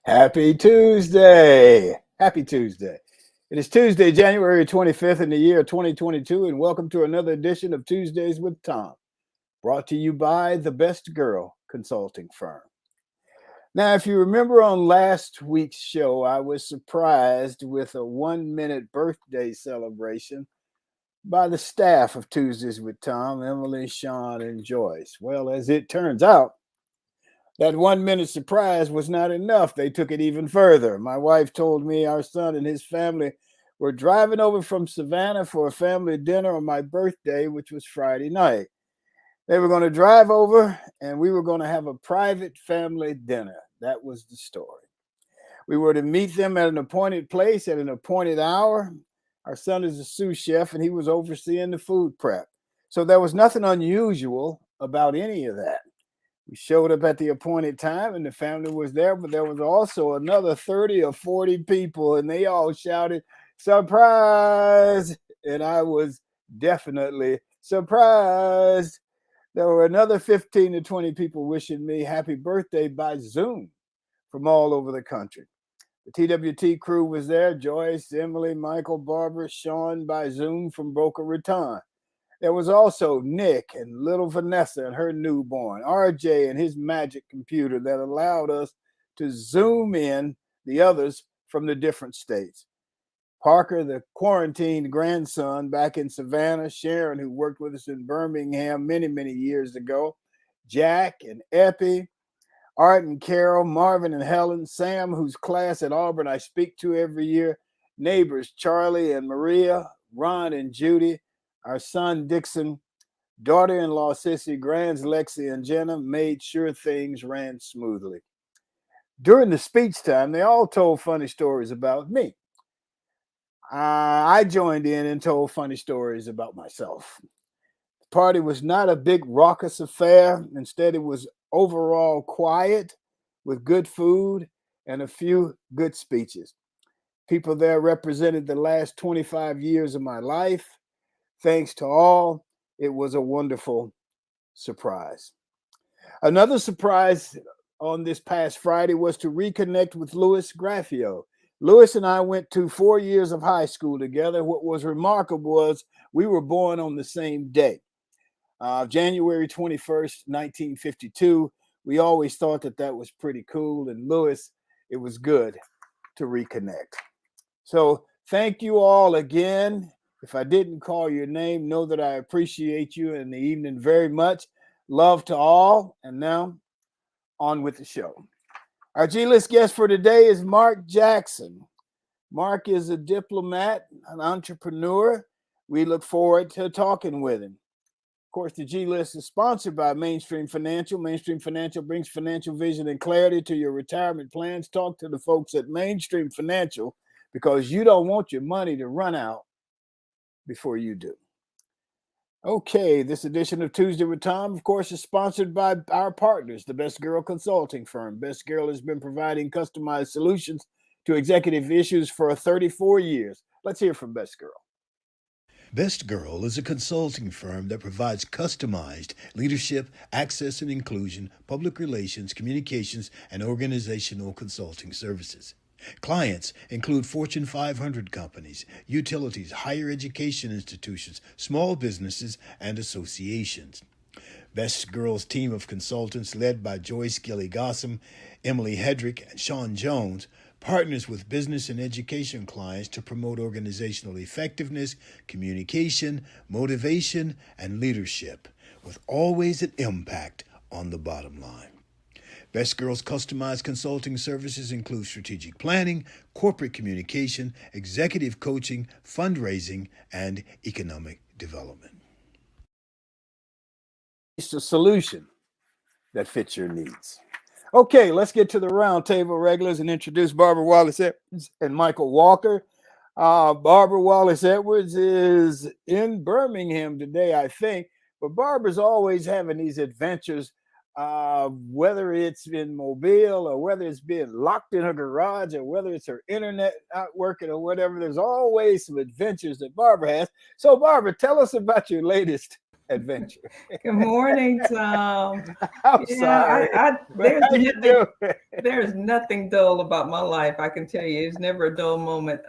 Happy Tuesday. Happy Tuesday. It is Tuesday, January 25th in the year 2022, and welcome to another edition of Tuesdays with Thom, brought to you by the Best Girl Consulting Firm. Now, if you remember on last week's show, I was surprised with a 1-minute birthday celebration by the staff of Tuesdays with Thom, Emily, Sean, and Joyce. Well, as it turns out, that 1-minute surprise was not enough. They took it even further. My wife told me our son and his family were driving over from Savannah for a family dinner on my birthday, which was Friday night. They were going to drive over and we were going to have a private family dinner. That was the story. We were to meet them at an appointed place at an appointed hour. Our son is a sous chef and he was overseeing the food prep. So there was nothing unusual about any of that. We showed up at the appointed time and the family was there, but there was also another 30 or 40 people and they all shouted, "Surprise!" And I was definitely surprised. There were another 15 to 20 people wishing me happy birthday by Zoom from all over the country. The TWT crew was there: Joyce, Emily, Michael, Barbara, Sean by Zoom from Boca Raton. There was also Nick and little Vanessa and her newborn, RJ and his magic computer that allowed us to zoom in the others from the different states. Parker, the quarantined grandson back in Savannah, Sharon, who worked with us in Birmingham many, many years ago, Jack and Epi, Art and Carol, Marvin and Helen, Sam, whose class at Auburn I speak to every year, neighbors Charlie and Maria, Ron and Judy, our son Dixon, daughter-in-law Sissy, grands Lexi and Jenna made sure things ran smoothly. During the speech time, they all told funny stories about me. I joined in and told funny stories about myself. The party was not a big raucous affair. Instead, it was overall quiet with good food and a few good speeches. People there represented the last 25 years of my life. Thanks to all, it was a wonderful surprise. Another surprise on this past Friday was to reconnect with Louis Graffio. Louis and I went to 4 years of high school together. What was remarkable was we were born on the same day, January 21st, 1952. We always thought that was pretty cool. And Louis, it was good to reconnect. So thank you all again. If I didn't call your name, know that I appreciate you in the evening very much. Love to all. And now, on with the show. Our G-list guest for today is Mark Jackson. Mark is a diplomat, an entrepreneur. We look forward to talking with him. Of course, the G-list is sponsored by Mainstream Financial. Mainstream Financial brings financial vision and clarity to your retirement plans. Talk to the folks at Mainstream Financial because you don't want your money to run out before you do. Okay, this edition of Tuesday with Thom, of course, is sponsored by our partners, the Best Girl Consulting Firm. Best Girl has been providing customized solutions to executive issues for 34 years. Let's hear from Best Girl. Best Girl is a consulting firm that provides customized leadership, access and inclusion, public relations, communications, and organizational consulting services. Clients include Fortune 500 companies, utilities, higher education institutions, small businesses, and associations. Best Girl's team of consultants, led by Joyce Gilly-Gossam, Emily Hedrick, and Sean Jones, partners with business and education clients to promote organizational effectiveness, communication, motivation, and leadership, with always an impact on the bottom line. Best Girl's customized consulting services include strategic planning, corporate communication, executive coaching, fundraising, and economic development. It's a solution that fits your needs. Okay, let's get to the roundtable regulars and introduce Barbara Wallace Edwards and Michael Walker. Barbara Wallace Edwards is in Birmingham today, I think, but Barbara's always having these adventures. Whether it's in Mobile or whether it's being locked in her garage or whether it's her internet not working or whatever, there's always some adventures that Barbara has. So Barbara, tell us about your latest adventure. Good morning, Tom. I'm Yeah, sorry. But how you doing? there's nothing dull about my life. I can tell you, it's never a dull moment.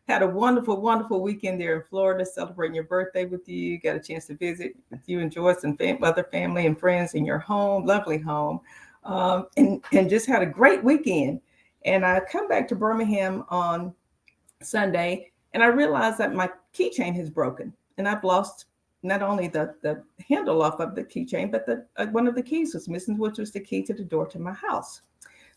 Had a wonderful, wonderful weekend there in Florida, celebrating your birthday with you. Got a chance to visit with you and Joyce and other family and friends in your home, lovely home, and just had a great weekend. And I come back to Birmingham on Sunday, and I realized that my keychain has broken, and I've lost not only the handle off of the keychain, but the one of the keys was missing, which was the key to the door to my house.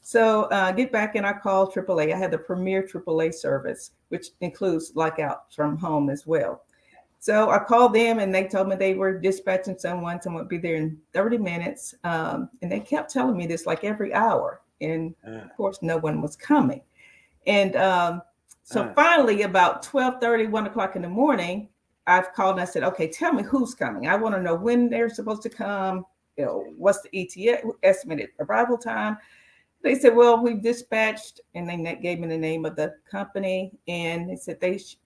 So get back and I called AAA. I had the premier AAA service, which includes lockout from home as well. So I called them and they told me they were dispatching someone would be there in 30 minutes. And they kept telling me this like every hour. And of course, no one was coming. And so finally, about 12:30, 1 o'clock in the morning, I've called and I said, okay, tell me who's coming. I want to know when they're supposed to come. You know, what's the ETA estimated arrival time? They said, well, we've dispatched, and they gave me the name of the company, and they said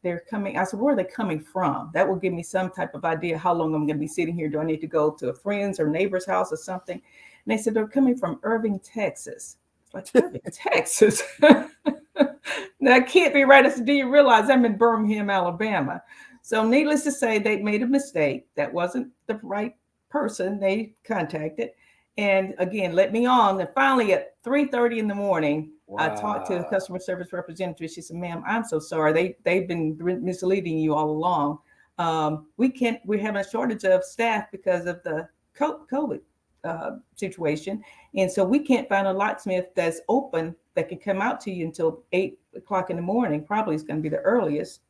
they're coming. I said, where are they coming from? That will give me some type of idea how long I'm going to be sitting here. Do I need to go to a friend's or neighbor's house or something? And they said, they're coming from Irving, Texas. It's like, Irving, Texas? That can't be right. I said, do you realize I'm in Birmingham, Alabama? So needless to say, they made a mistake. That wasn't the right person they contacted. And again, let me on. And finally, at 3:30 in the morning, wow. I talked to the customer service representative. She said, "Ma'am, I'm so sorry. They've been misleading you all along. We're having a shortage of staff because of the COVID situation, and so we can't find a locksmith that's open that can come out to you until 8 o'clock in the morning. Probably is going to be the earliest."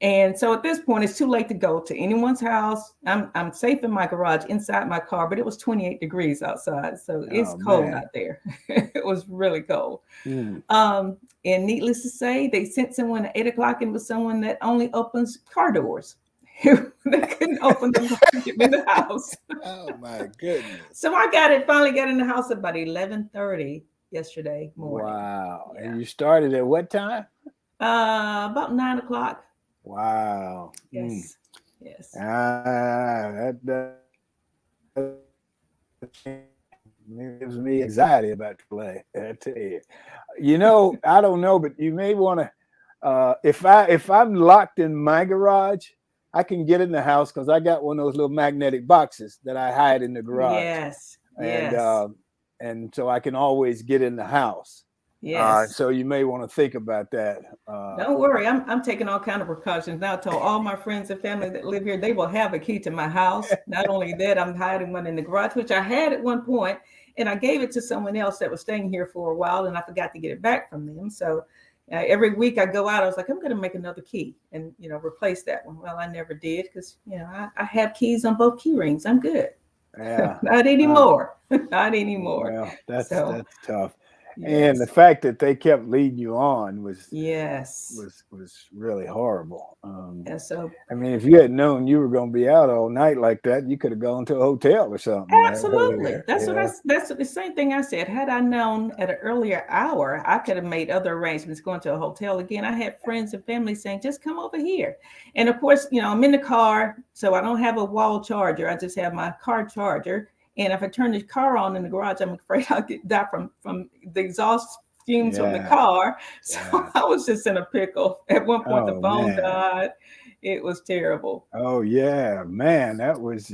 And so at this point, it's too late to go to anyone's house. I'm safe in my garage inside my car, but it was 28 degrees outside. So it's cold out there. It was really cold. And needless to say, they sent someone at 8 o'clock and it was someone that only opens car doors. They couldn't open them to get me in the house. Oh my goodness. So I finally got in the house about 11:30 yesterday morning. Wow. Yeah. And you started at what time? About 9 o'clock. Wow. Yes. Yes. That gives me anxiety about play. I tell you. You know, I don't know, but you may want to. If I'm locked in my garage, I can get in the house because I got one of those little magnetic boxes that I hide in the garage. Yes. And so I can always get in the house. Yes. So you may want to think about that. Don't worry, I'm taking all kind of precautions now. I told all my friends and family that live here, they will have a key to my house. Not only that, I'm hiding one in the garage, which I had at one point, and I gave it to someone else that was staying here for a while, and I forgot to get it back from them. So every week I go out, I was like, I'm going to make another key and replace that one. Well, I never did because I have keys on both key rings. I'm good. Yeah. Not anymore. Not anymore. Well, that's tough. Yes. And the fact that they kept leading you on was really horrible. So I mean, if you had known you were going to be out all night like that, you could have gone to a hotel or something. Absolutely, that's the same thing I said. Had I known at an earlier hour, I could have made other arrangements, going to a hotel again. I had friends and family saying, "Just come over here," and of course, I'm in the car, so I don't have a wall charger. I just have my car charger. And if I turn the car on in the garage, I'm afraid I'll die from the exhaust fumes from the car. So I was just in a pickle. At one point, the phone died. It was terrible. Oh, yeah, man. That was,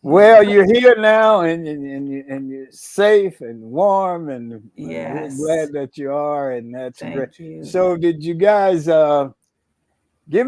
Well, you're here now and you're safe and warm and we're glad that you are. And that's great. You. So did you guys give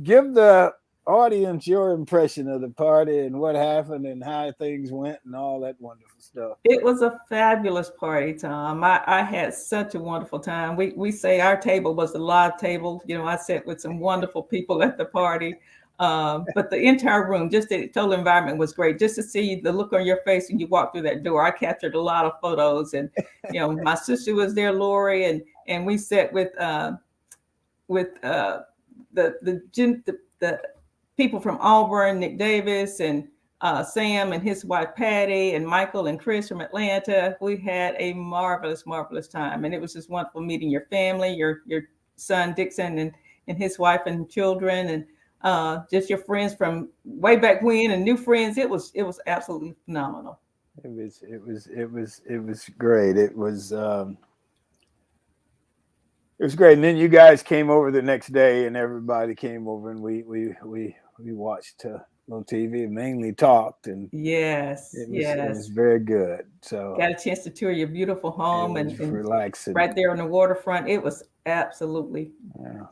the audience your impression of the party and what happened and how things went and all that wonderful stuff? It was a fabulous party, Tom. I had such a wonderful time. We say our table was the live table. I sat with some wonderful people at the party. But the entire room, just the total environment was great. Just to see the look on your face when you walk through that door. I captured a lot of photos, and my sister was there, Lori, and we sat with the people from Auburn, Nick Davis, and Sam and his wife Patty, and Michael and Chris from Atlanta. We had a marvelous, marvelous time, and it was just wonderful meeting your family, your son Dixon and his wife and children, and just your friends from way back when and new friends. It was absolutely phenomenal. It was great. It was great. And then you guys came over the next day, and everybody came over, and we watched a little TV, and mainly talked, and yes, it yes, was very good. So got a chance to tour your beautiful home and relaxing right there on the waterfront. It was absolutely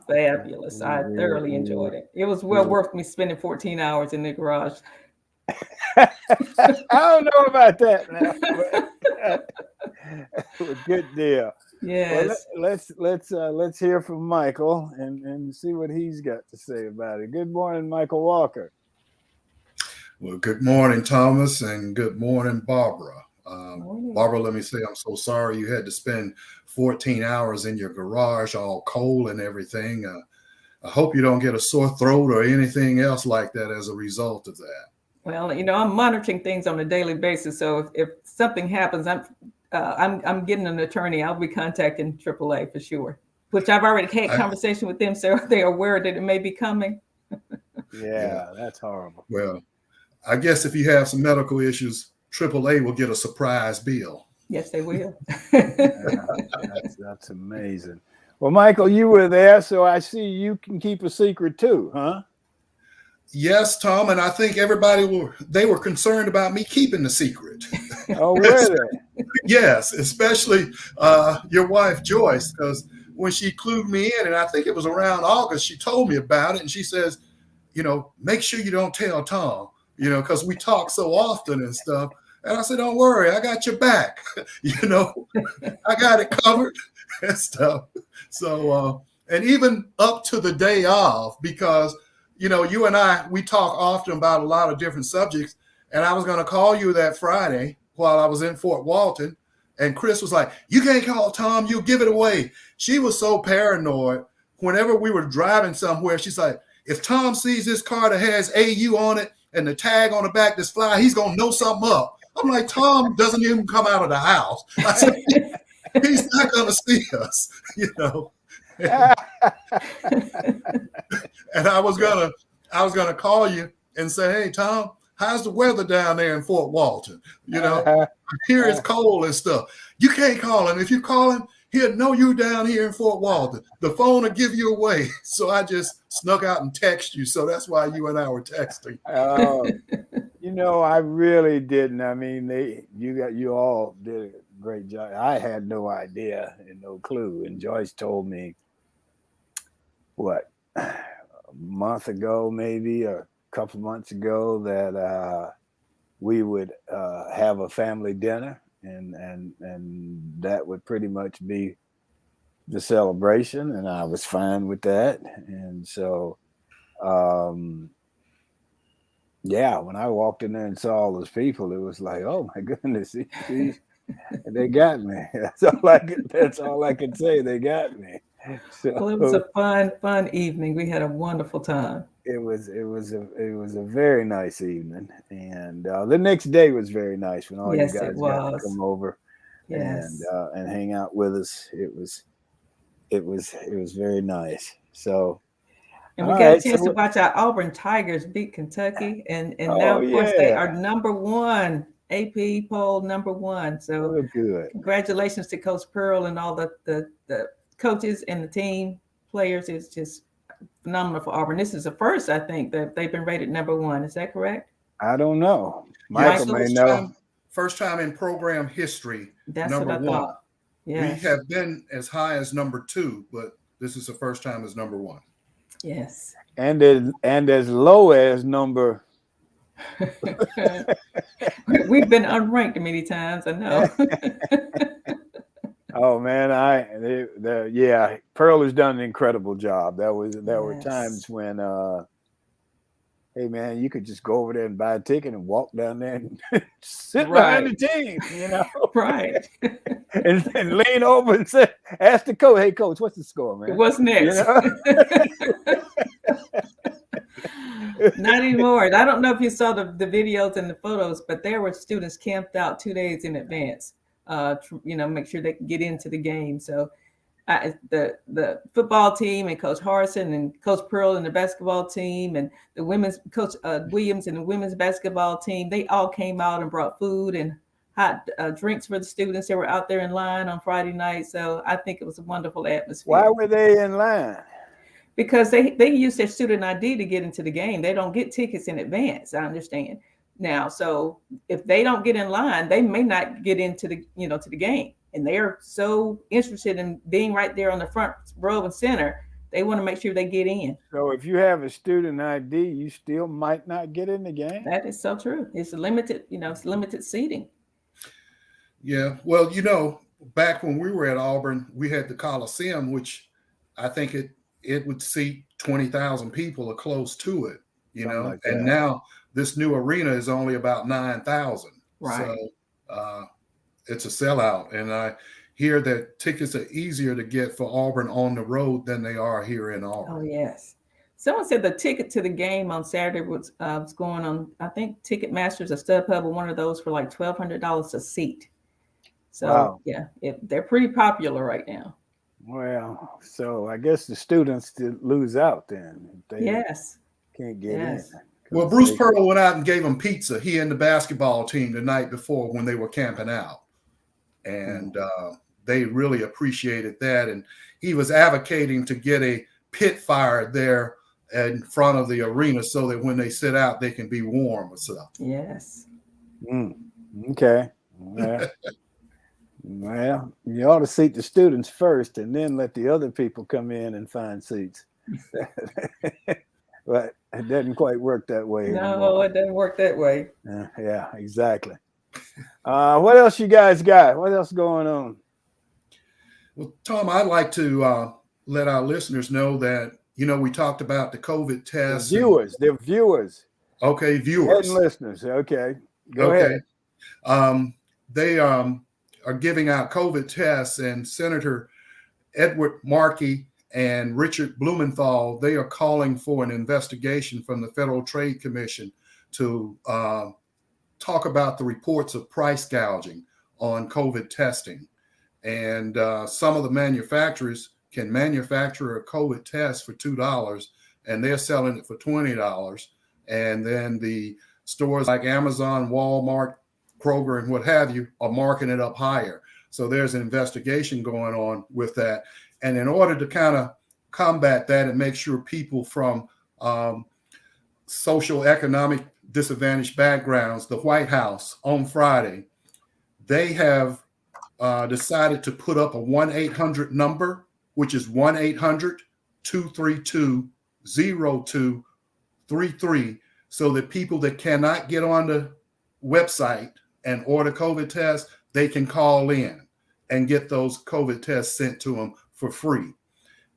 fabulous. I thoroughly enjoyed it. It was well worth me spending 14 hours in the garage. I don't know about that now. But good deal. Yes. Well, let's hear from Michael and see what he's got to say about it. Good morning, Michael Walker. Well, good morning, Thomas, and good morning, Barbara. Barbara, let me say I'm so sorry you had to spend 14 hours in your garage, all cold and everything. I hope you don't get a sore throat or anything else like that as a result of that. Well, I'm monitoring things on a daily basis. So if something happens, I'm getting an attorney. I'll be contacting AAA for sure, which I've already had conversation with them. So they are aware that it may be coming. Yeah, that's horrible. Well, I guess if you have some medical issues, AAA will get a surprise bill. Yes, they will. That's amazing. Well, Michael, you were there, so I see you can keep a secret too, huh? Yes, Tom, and I think they were concerned about me keeping the secret. Oh, were they? Yes, especially your wife, Joyce, because when she clued me in, and I think it was around August, she told me about it, and she says, make sure you don't tell Thom, because we talk so often and stuff. And I said, don't worry, I got your back. I got it covered and stuff. So, and even up to the day of, because you and I, we talk often about a lot of different subjects. And I was going to call you that Friday while I was in Fort Walton. And Chris was like, you can't call Thom, you'll give it away. She was so paranoid. Whenever we were driving somewhere, she's like, if Thom sees this car that has AU on it and the tag on the back that's fly, he's going to know something up. I'm like, Thom doesn't even come out of the house. I said, he's not going to see us, And I was gonna call you and say, hey, Thom, how's the weather down there in Fort Walton? Here it's cold and stuff. You can't call him. If you call him, he'll know you down here in Fort Walton. The phone will give you away. So I just snuck out and text you. So that's why you and I were texting. I really didn't. I mean, you all did a great job. I had no idea and no clue. And Joyce told me, a month ago, maybe, or a couple months ago, that we would have a family dinner, and that would pretty much be the celebration, and I was fine with that. And so, when I walked in there and saw all those people, it was like, oh my goodness, they got me. That's all I can say. They got me. So, well, it was a fun evening. We had a wonderful time. It was a very nice evening, and the next day was very nice when all you guys got to come over and hang out with us. It was very nice. So, and we got a chance to watch our Auburn Tigers beat Kentucky, and now of course they are number one. AP poll number one. So good. Congratulations to Coach Pearl and all the coaches and the team players. It's just phenomenal for Auburn. This is the first, I think, that they've been rated number one. Is that correct? I don't know. Michael may know. First time in program history. That's number what I one. thought. Yes. We have been as high as number two, but this is the first time as number one. Yes. And as low as number. We've been unranked many times, I know. Oh man, Pearl has done an incredible job. There were times when hey man, you could just go over there and buy a ticket and walk down there and sit behind the team, Right. and lean over and say, ask the coach, hey coach, what's the score, man? What's next? Not anymore. I don't know if you saw the videos and the photos, but there were students camped out 2 days in advance, make sure they could get into the game. So the football team and Coach Harrison and Coach Pearl and the basketball team and the women's Coach Williams and the women's basketball team, they all came out and brought food and hot drinks for the students that were out there in line on Friday night. So I think it was a wonderful atmosphere. Why were they in line? Because they use their student ID to get into the game. They don't get tickets in advance, I understand. Now, so if they don't get in line, they may not get into the, to the game. And they're so interested in being right there on the front row and center, they want to make sure they get in. So if you have a student ID, you still might not get in the game? That is so true. It's limited, it's limited seating. Yeah. Well, back when we were at Auburn, we had the Coliseum, which I think it would seat 20,000 people or close to it, Like and now this new arena is only about 9,000. Right. So it's a sellout. And I hear that tickets are easier to get for Auburn on the road than they are here in Auburn. Oh, yes. Someone said the ticket to the game on Saturday was going on, I think Ticketmasters or StubHub or one of those for like $1,200 a seat. So, Wow. yeah, they're pretty popular right now. Well, so I guess the students did lose out then. They Yes. can't get Yes. in. Well, Bruce Pearl went out and gave them pizza, he and the basketball team, the night before when they were camping out. And they really appreciated that. And he was advocating to get a pit fire there in front of the arena so that when they sit out, they can be warm or stuff. Yes. Okay. Well, you ought to seat the students first and then let the other people come in and find seats. But it doesn't quite work that way No, anymore. it doesn't work that way. Yeah, exactly. What else you guys got? What else going on? Well, Thom, I'd like to let our listeners know that, we talked about the COVID tests. The viewers. Okay, viewers. And listeners. Okay, go ahead. They are giving out COVID tests, and Senator Edward Markey and Richard Blumenthal, they are calling for an investigation from the Federal Trade Commission to talk about the reports of price gouging on COVID testing. And some of the manufacturers can manufacture a COVID test for $2 and they're selling it for $20. And then the stores like Amazon, Walmart, Kroger, and what have you are marking it up higher. So there's an investigation going on with that. And in order to kind of combat that and make sure people from social economic disadvantaged backgrounds, the White House on Friday, they have decided to put up a 1-800 number, which is 1-800-232-0233, so that people that cannot get on the website and order COVID tests, they can call in and get those COVID tests sent to them for free.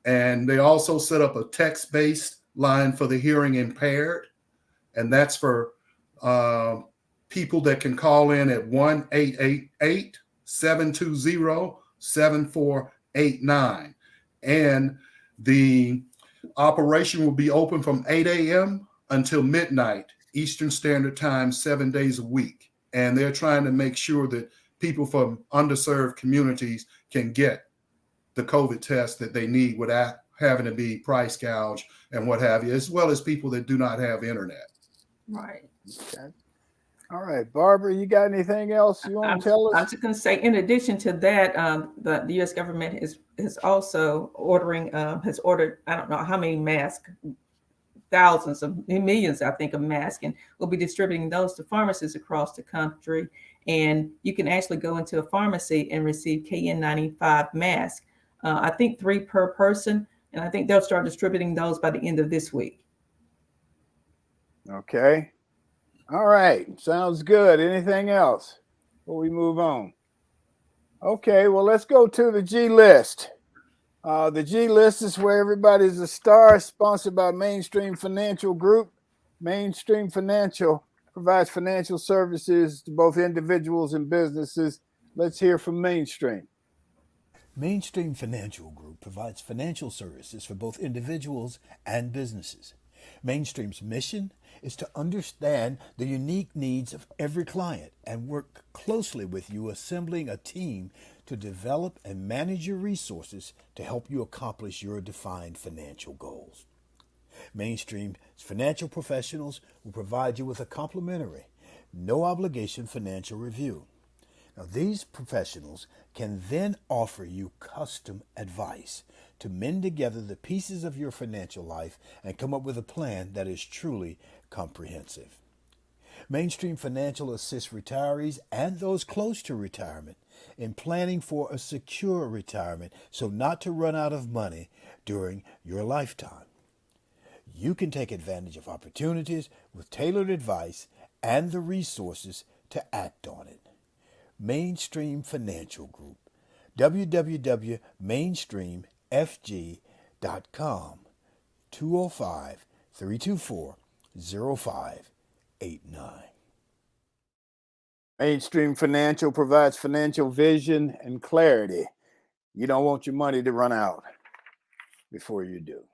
And they also set up a text-based line for the hearing impaired, and that's for people that can call in at 1-888-720-7489. And the operation will be open from 8 a.m. until midnight Eastern Standard Time, 7 days a week. And they're trying to make sure that people from underserved communities can get the COVID test that they need without having to be price gouged and what have you, as well as people that do not have internet. Right. Okay. All right, Barbara, you got anything else you want to tell us? I was just going to say, in addition to that, the U.S. government is also has ordered, I don't know how many masks, thousands of millions, I think, of masks, and will be distributing those to pharmacists across the country. And you can actually go into a pharmacy and receive KN95 masks. I think 3 per person, and I think they'll start distributing those by the end of this week. Okay. All right. Sounds good. Anything else before we move on? Okay. Well, let's go to the G list. The G list is where everybody's a star, sponsored by Mainstream Financial Group. Mainstream Financial provides financial services to both individuals and businesses. Let's hear from Mainstream. Mainstream Financial Group provides financial services for both individuals and businesses. Mainstream's mission is to understand the unique needs of every client and work closely with you, assembling a team to develop and manage your resources to help you accomplish your defined financial goals. Mainstream financial professionals will provide you with a complimentary, no obligation financial review. Now, these professionals can then offer you custom advice to mend together the pieces of your financial life and come up with a plan that is truly comprehensive. Mainstream Financial assists retirees and those close to retirement in planning for a secure retirement so not to run out of money during your lifetime. You can take advantage of opportunities with tailored advice and the resources to act on it. Mainstream Financial Group, www.mainstreamfg.com, 205-324-0589. Mainstream Financial provides financial vision and clarity. You don't want your money to run out before you do.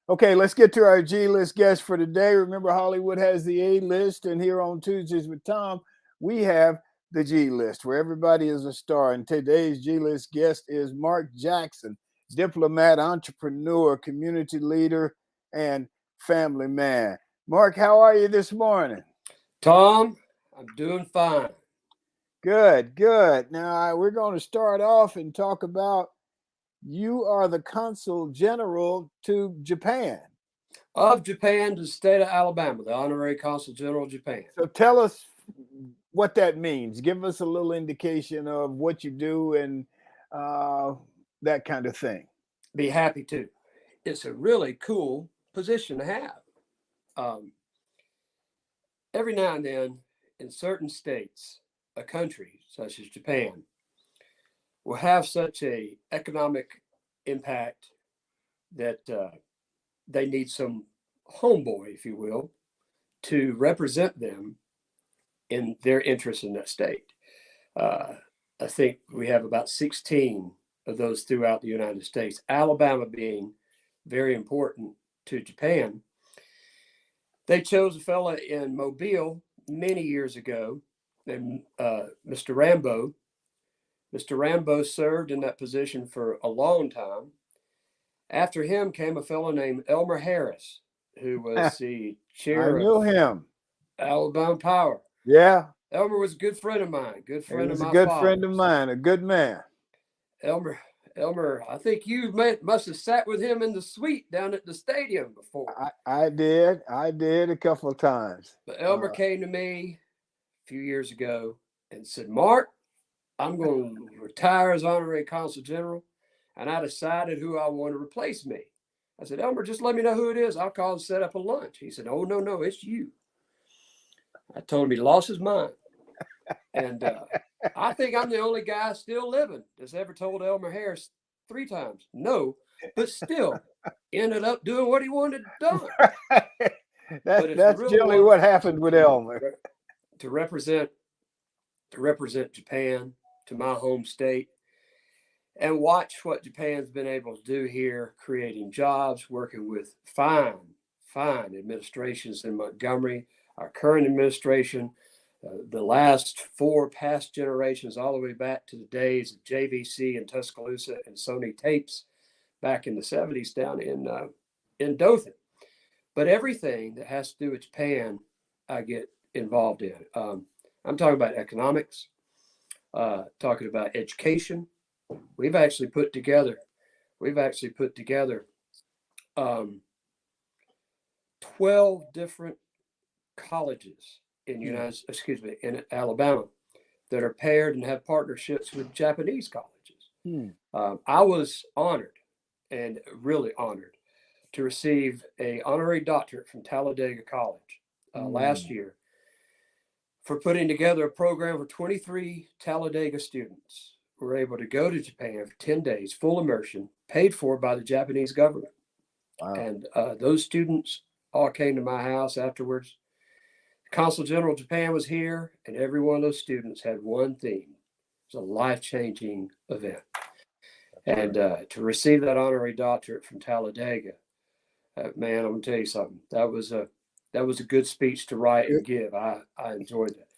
Okay, let's get to our G-list guest for today. Remember, Hollywood has the A-list, and here on Tuesdays with Thom, we have the G-list, where everybody is a star. And today's G-list guest is Mark Jackson, diplomat, entrepreneur, community leader, and family man. Mark, how are you this morning? Thom, I'm doing fine. Good, good. Now, we're going to start off and talk about you are the Consul General to Japan. Of Japan to the state of Alabama, the Honorary Consul General of Japan. So tell us what that means. Give us a little indication of what you do and that kind of thing. Be happy to. It's a really cool position to have. Every now and then, in certain states, a country such as Japan will have such a economic impact that they need some homeboy, if you will, to represent them in their interest in that state. I think we have about 16 of those throughout the United States, Alabama being very important to Japan. They chose a fella in Mobile many years ago named Mr. Rambo. Mr. Rambo served in that position for a long time. After him came a fellow named Elmer Harris, who was the chair I knew him. Alabama Power. Yeah. Elmer was a good friend of mine, good friend of my He was a good father's. friend of mine, a good man. Elmer, I think you must have sat with him in the suite down at the stadium before. I did a couple of times. But Elmer came to me a few years ago and said, Mark, I'm going to retire as Honorary Consul General, and I decided who I want to replace me. I said, Elmer, just let me know who it is. I'll call and set up a lunch. He said, oh, no, it's you. I told him he lost his mind. And I think I'm the only guy still living that's ever told Elmer Harris 3 times no, but still ended up doing what he wanted done. That's really generally what happened with Elmer. To represent Japan, to my home state, and watch what Japan's been able to do here, creating jobs, working with fine administrations in Montgomery, our current administration, the last 4 past generations, all the way back to the days of JVC in Tuscaloosa and Sony Tapes back in the 70s down in Dothan. But everything that has to do with Japan, I get involved in. I'm talking about economics, talking about education. We've actually put together 12 different colleges in Alabama that are paired and have partnerships with Japanese colleges. I was honored, and really honored, to receive an honorary doctorate from Talladega College last year for putting together a program for 23 Talladega students who were able to go to Japan for 10 days, full immersion, paid for by the Japanese government. Wow. And those students all came to my house afterwards. Consul General of Japan was here, and every one of those students had one theme. It was a life-changing event. And to receive that honorary doctorate from Talladega, man, I'm going to tell you something. That was a good speech to write and give. I enjoyed that.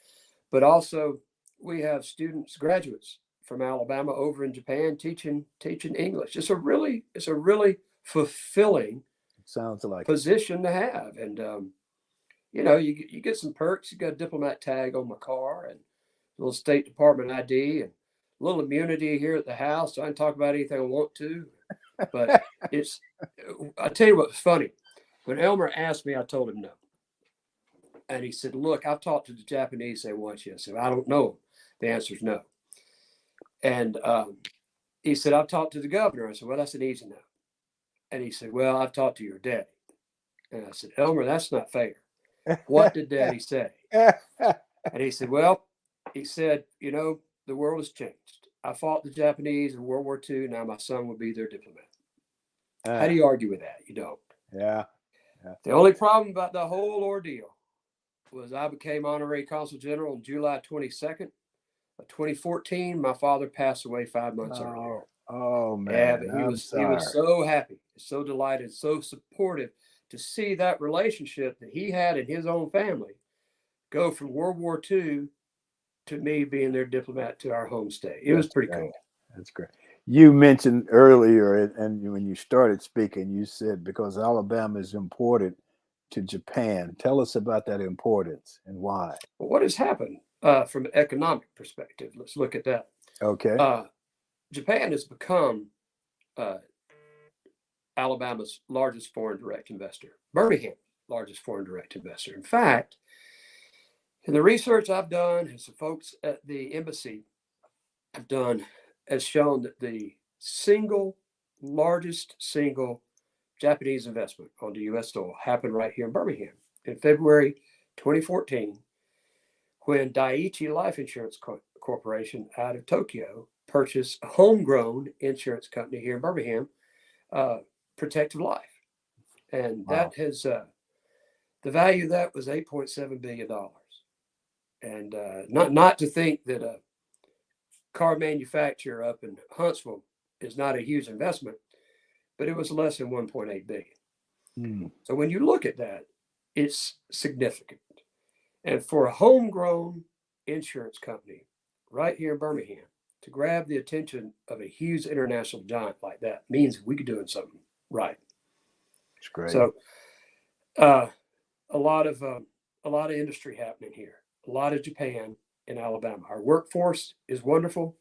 But also, we have students, graduates from Alabama over in Japan teaching English. It's a really fulfilling Sounds like position to have. And you get some perks. You got a diplomat tag on my car and a little State Department ID and a little immunity here at the house. So I can talk about anything I want to. But I tell you what's funny. When Elmer asked me, I told him no. And he said, look, I've talked to the Japanese. They want you. I said, I don't know. The answer is no. And he said, I've talked to the governor. I said, well, that's an easy no. And he said, well, I've talked to your daddy. And I said, Elmer, that's not fair. What did daddy say? And he said, well, the world has changed. I fought the Japanese in World War II. Now my son will be their diplomat. How do you argue with that? You don't. Yeah. The only problem about the whole ordeal was I became Honorary Consul General on July 22nd of 2014. My father passed away 5 months earlier. Oh man. Yeah, but he was so happy, so delighted, so supportive to see that relationship that he had in his own family go from World War II to me being their diplomat to our home state. It was pretty cool. That's great. You mentioned earlier, and when you started speaking, you said because Alabama is important to Japan. Tell us about that importance and why. Well, what has happened from an economic perspective? Let's look at that. Okay. Japan has become Alabama's largest foreign direct investor. Birmingham, largest foreign direct investor. In fact, in the research I've done, and some folks at the embassy have done, has shown that the largest single Japanese investment onto U.S. soil happened right here in Birmingham in February 2014, when Dai-ichi Life Insurance Corporation out of Tokyo purchased a homegrown insurance company here in Birmingham, Protective Life. And that has, the value of that was $8.7 billion. And not to think that a car manufacturer up in Huntsville is not a huge investment, but it was less than 1.8 billion. So when you look at that, it's significant. And for a homegrown insurance company right here in Birmingham to grab the attention of a huge international giant like that means we could doing something right. It's great. So a lot of industry happening here, a lot of Japan in Alabama. Our workforce is wonderful.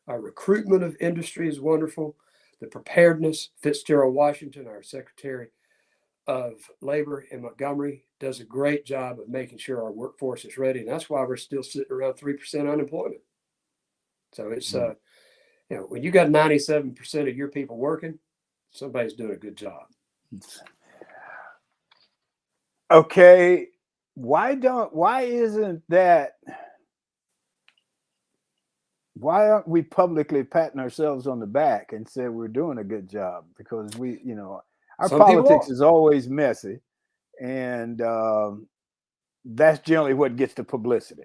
Our recruitment of industry is wonderful. The preparedness, Fitzgerald Washington, our Secretary of Labor in Montgomery, does a great job of making sure our workforce is ready. And that's why we're still sitting around 3% unemployment. So it's, when you got 97% of your people working, somebody's doing a good job. Okay. Why aren't we publicly patting ourselves on the back and say we're doing a good job? Because our politics is always messy, and that's generally what gets the publicity.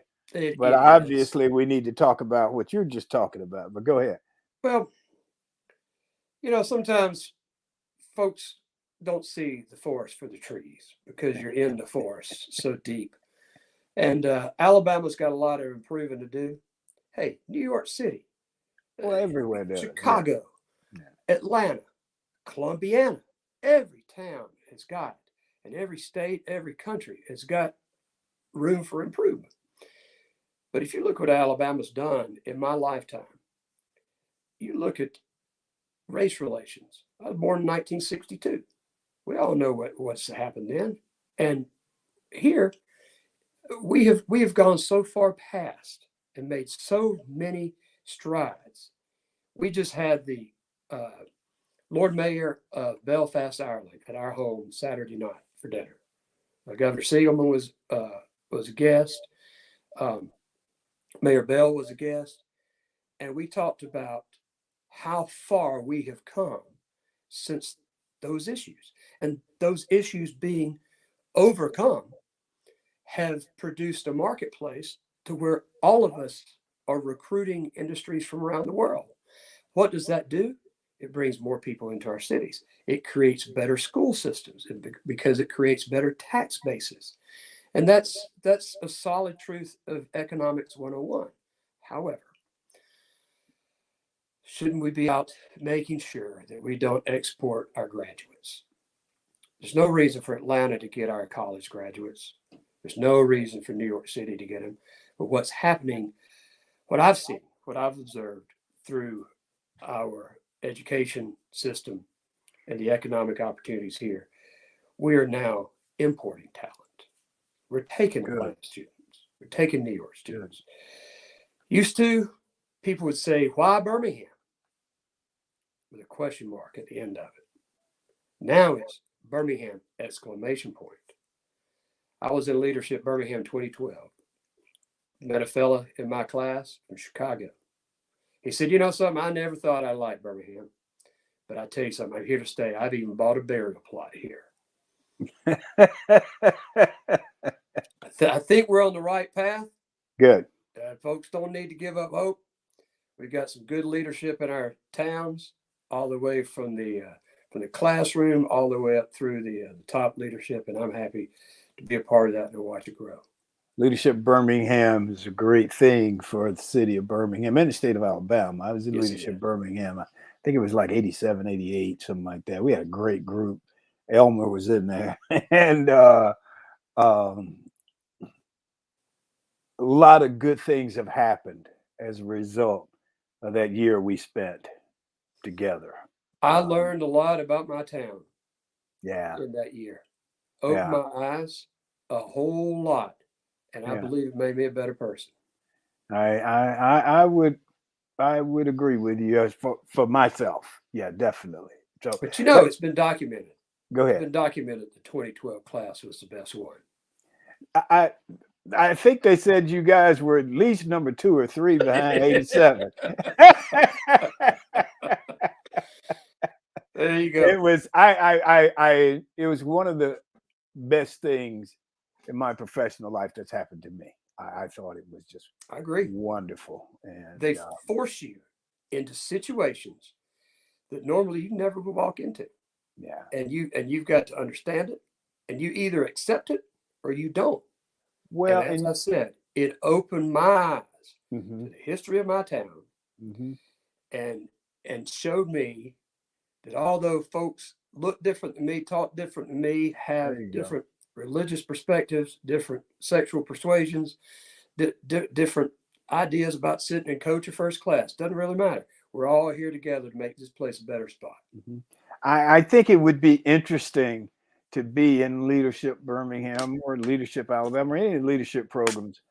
But obviously we need to talk about what you're just talking about. But go ahead. Well, sometimes folks don't see the forest for the trees because you're in the forest so deep. And Alabama's got a lot of improving to do. Hey, New York City. Well, everywhere does. Chicago, Atlanta, Columbiana. Every town has got, and every state, every country has got room for improvement. But if you look what Alabama's done in my lifetime, you look at race relations. I was born in 1962. We all know what's happened then. And here, we have gone so far past and made so many strides. We just had the Lord Mayor of Belfast, Ireland, at our home Saturday night for dinner. Governor Siegelman was a guest. Mayor Bell was a guest. And we talked about how far we have come since those issues. And those issues being overcome have produced a marketplace to where all of us are recruiting industries from around the world. What does that do? It brings more people into our cities. It creates better school systems because it creates better tax bases. And that's a solid truth of economics 101. However, shouldn't we be out making sure that we don't export our graduates? There's no reason for Atlanta to get our college graduates. There's no reason for New York City to get them. But what's happening, what I've seen, what I've observed through our education system and the economic opportunities here, we are now importing talent. We're taking Atlanta students. We're taking New York students. Used to, people would say, why Birmingham? With a question mark at the end of it. Now it's Birmingham, exclamation point. I was in Leadership Birmingham 2012. Met a fella in my class from Chicago. He said, you know something, I never thought I liked Birmingham. But I tell you something, I'm here to stay. I've even bought a burial plot here. I think we're on the right path. Good. Folks don't need to give up hope. We've got some good leadership in our towns, all the way from the classroom, all the way up through the top leadership, and I'm happy to be a part of that and to watch it grow. Leadership Birmingham is a great thing for the city of Birmingham and the state of Alabama. I was in Leadership Birmingham. I think it was like 87, 88, something like that. We had a great group. Elmer was in there. And a lot of good things have happened as a result of that year we spent together. I learned a lot about my town. Yeah. In that year. Opened my eyes a whole lot. And I believe it made me a better person. I would agree with you for myself. Yeah, definitely. So, but you know, it's been documented. Go ahead. It's been documented. The 2012 class was the best one. I think they said you guys were at least number 2 or 3 behind 87. There you go. It was it was one of the best things in my professional life that's happened to me. I thought it was just wonderful. And they force you into situations that normally you never would walk into. Yeah. And you've got to understand it, and you either accept it or you don't. Well, and as I said, it opened my eyes to the history of my town, and showed me that although folks look different than me, talk different than me, have different religious perspectives, different sexual persuasions, different ideas about sitting and coach or first class. Doesn't really matter. We're all here together to make this place a better spot. I think it would be interesting to be in Leadership Birmingham or Leadership Alabama or any leadership programs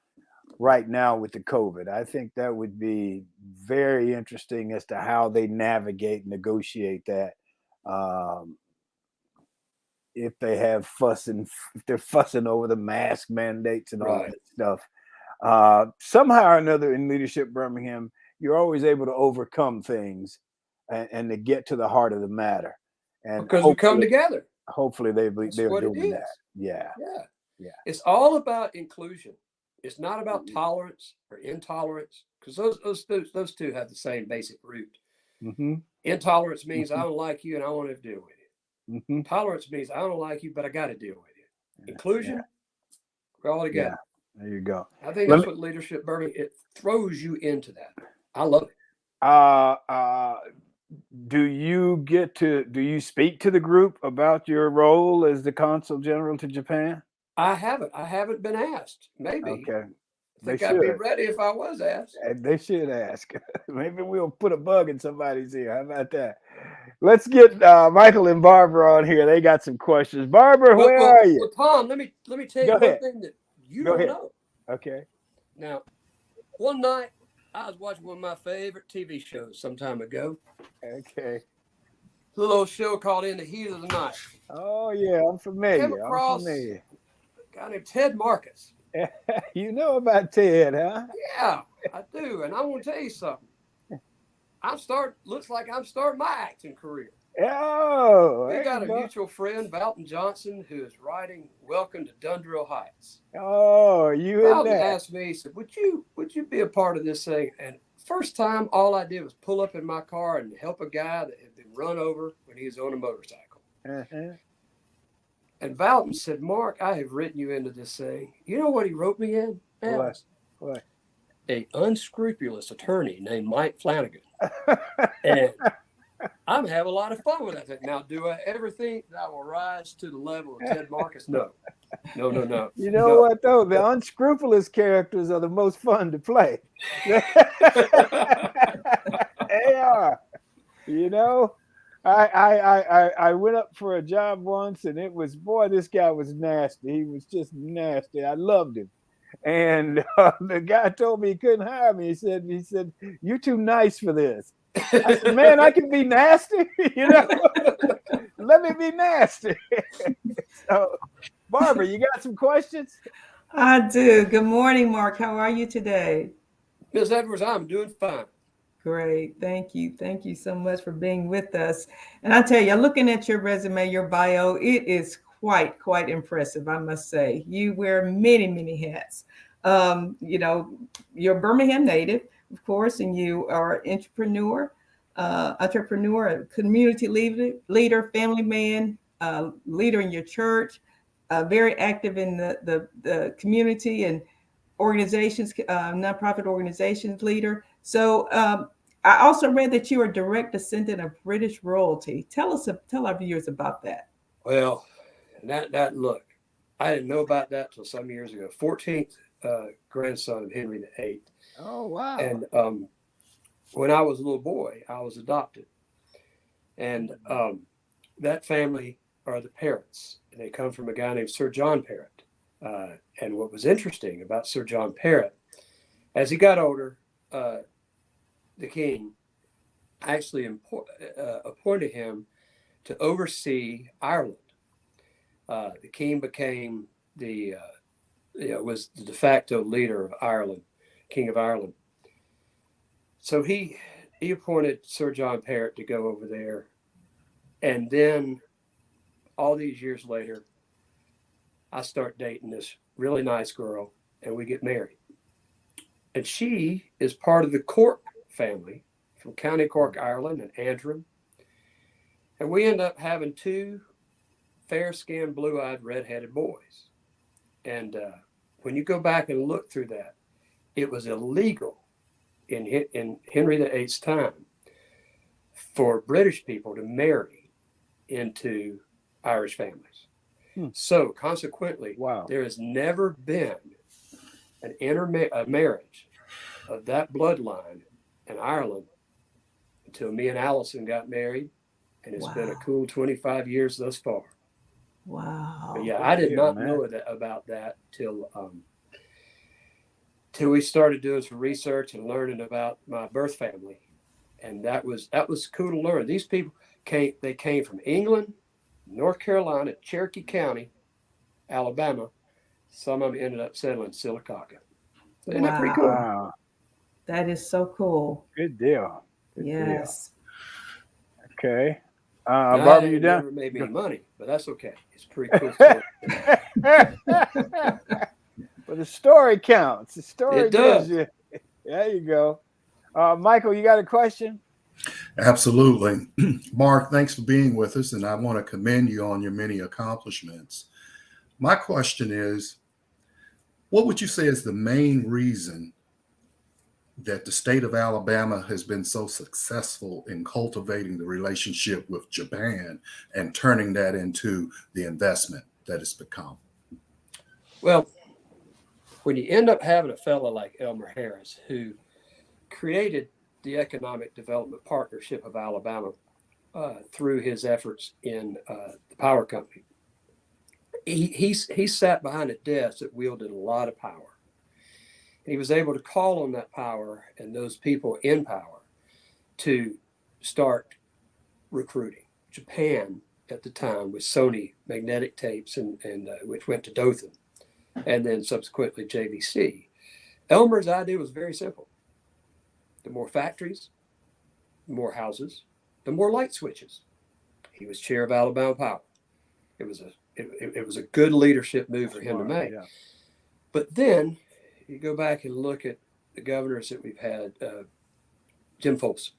right now with the COVID. I think that would be very interesting as to how they navigate and negotiate that. If they're fussing over the mask mandates and all that stuff. Somehow or another in Leadership Birmingham, you're always able to overcome things and to get to the heart of the matter. And because we come together. Hopefully they're doing that. Yeah. It's all about inclusion. It's not about tolerance or intolerance, because those two have the same basic root. Intolerance means I don't like you and I want to deal with you. Tolerance means I don't like you, but I got to deal with you. Inclusion, we're all together. There you go. I think that's what Leadership Birmingham, it throws you into that. I love it. Do you speak to the group about your role as the Consul General to Japan? I haven't been asked. Maybe. Okay. I think I'd be ready if I was asked. They should ask. Maybe we'll put a bug in somebody's ear. How about that? Let's get Michael and Barbara on here. They got some questions. Barbara, where are you? Well, Thom, let me tell you one thing that you don't know. Okay. Now, one night I was watching one of my favorite TV shows some time ago. Okay. A little show called In the Heat of the Night. Oh yeah, I'm familiar. Came across a guy named Ted Marcus. You know about Ted, huh? Yeah, I do. And I want to tell you something. Looks like I'm starting my acting career. Oh, we got a mutual friend, Valton Johnson, who is writing Welcome to Dundrill Heights. Oh, Valton asked me, he said, would you be a part of this thing? And first time, all I did was pull up in my car and help a guy that had been run over when he was on a motorcycle. And Valton said, Mark, I have written you into this thing. You know what he wrote me in? What? an unscrupulous attorney named Mike Flanagan. And I'm having a lot of fun with that. Now, do I ever think that I will rise to the level of Ted Marcus? No. You know what, though? The unscrupulous characters are the most fun to play. They are. You know, I went up for a job once, and it was, boy, this guy was nasty. He was just nasty. I loved him. And the guy told me he couldn't hire me. He said, "You're too nice for this." I said, "Man, I can be nasty, you know. Let me be nasty." So, Barbara, you got some questions? I do. Good morning, Mark. How are you today? Ms. Edwards, I'm doing fine. Great. Thank you. Thank you so much for being with us. And I tell you, looking at your resume, your bio, it is quite impressive, I must say. You wear many hats. You know, you're a Birmingham native, of course, and you are an entrepreneur, a community leader, family man, leader in your church, very active in the community and organizations, nonprofit organizations leader. So I also read that you are direct descendant of British royalty. Tell our viewers about that. Well, that look, I didn't know about that till some years ago. 14th grandson of Henry VIII. Oh, wow. And when I was a little boy, I was adopted. And that family are the Parrots. And they come from a guy named Sir John Parrott. And what was interesting about Sir John Parrott, as he got older, the king actually appointed him to oversee Ireland. The king became was the de facto leader of Ireland, King of Ireland. So he appointed Sir John Parrott to go over there. And then all these years later, I start dating this really nice girl, and we get married. And she is part of the Cork family from County Cork, Ireland, and Antrim. And we end up having two fair-skinned, blue-eyed, red-headed boys. And when you go back and look through that, it was illegal in Henry VIII's time for British people to marry into Irish families. So consequently, wow, there has never been a marriage of that bloodline in Ireland until me and Allison got married, and it's been a cool 25 years thus far. Wow. But yeah, I did not know about that till we started doing some research and learning about my birth family, and that was cool to learn. These people came from England, North Carolina, Cherokee County, Alabama. Some of them ended up settling in Silicaca. Isn't that pretty cool? Wow. That is so cool. Good deal. Yes. Deal. Okay. Barbara, you done? Never made me any money, but that's okay. It's pretty cool. Well, the story counts. The story it does. There you go. Michael, you got a question? Absolutely. Mark, thanks for being with us, and I want to commend you on your many accomplishments. My question is, what would you say is the main reason that the state of Alabama has been so successful in cultivating the relationship with Japan and turning that into the investment that it's become? Well, when you end up having a fellow like Elmer Harris, who created the Economic Development Partnership of Alabama through his efforts in the power company, he sat behind a desk that wielded a lot of power. And he was able to call on that power and those people in power to start recruiting. Japan at the time with Sony magnetic tapes, and which went to Dothan, and then subsequently JVC. Elmer's idea was very simple. The more factories, the more houses, the more light switches. He was chair of Alabama Power. It was a good leadership move for him to make. Yeah. But then you go back and look at the governors that we've had. Jim Folsom.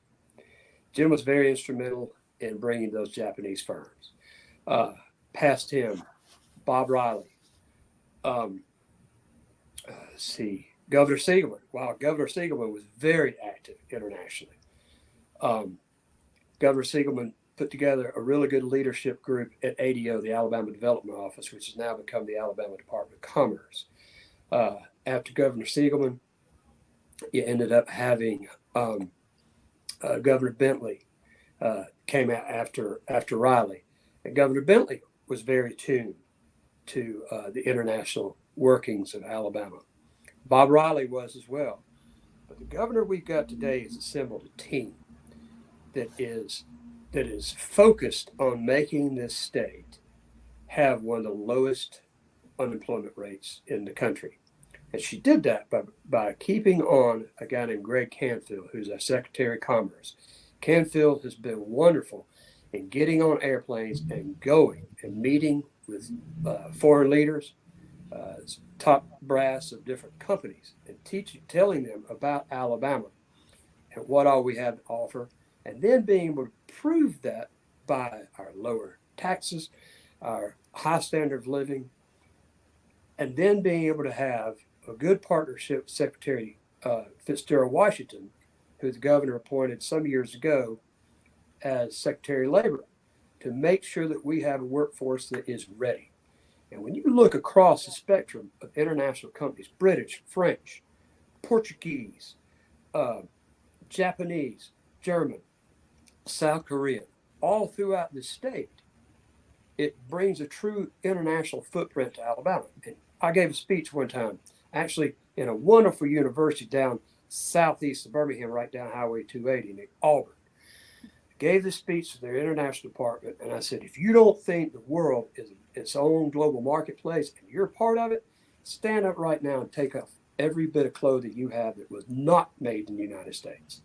Jim was very instrumental in bringing those Japanese firms. Past him, Bob Riley. Governor Siegelman. Wow, Governor Siegelman was very active internationally. Governor Siegelman put together a really good leadership group at ADO, the Alabama Development Office, which has now become the Alabama Department of Commerce. After Governor Siegelman, you ended up having Governor Bentley came out after Riley. And Governor Bentley was very tuned to the international workings of Alabama. Bob Riley was as well. But the governor we've got today has assembled a team that is focused on making this state have one of the lowest unemployment rates in the country. And she did that by keeping on a guy named Greg Canfield, who's our Secretary of Commerce. Canfield has been wonderful in getting on airplanes and going and meeting with foreign leaders, top brass of different companies, and telling them about Alabama and what all we have to offer, and then being able to prove that by our lower taxes, our high standard of living, and then being able to have a good partnership with Secretary Fitzgerald Washington, who the governor appointed some years ago as Secretary of Labor, to make sure that we have a workforce that is ready. And when you look across the spectrum of international companies, British, French, Portuguese, Japanese, German, South Korean, all throughout the state, it brings a true international footprint to Alabama. And I gave a speech one time, actually in a wonderful university down southeast of Birmingham, right down Highway 280 in Auburn. Gave the speech to their international department, and I said, if you don't think the world is its own global marketplace and you're a part of it, stand up right now and take off every bit of clothing you have that was not made in the United States.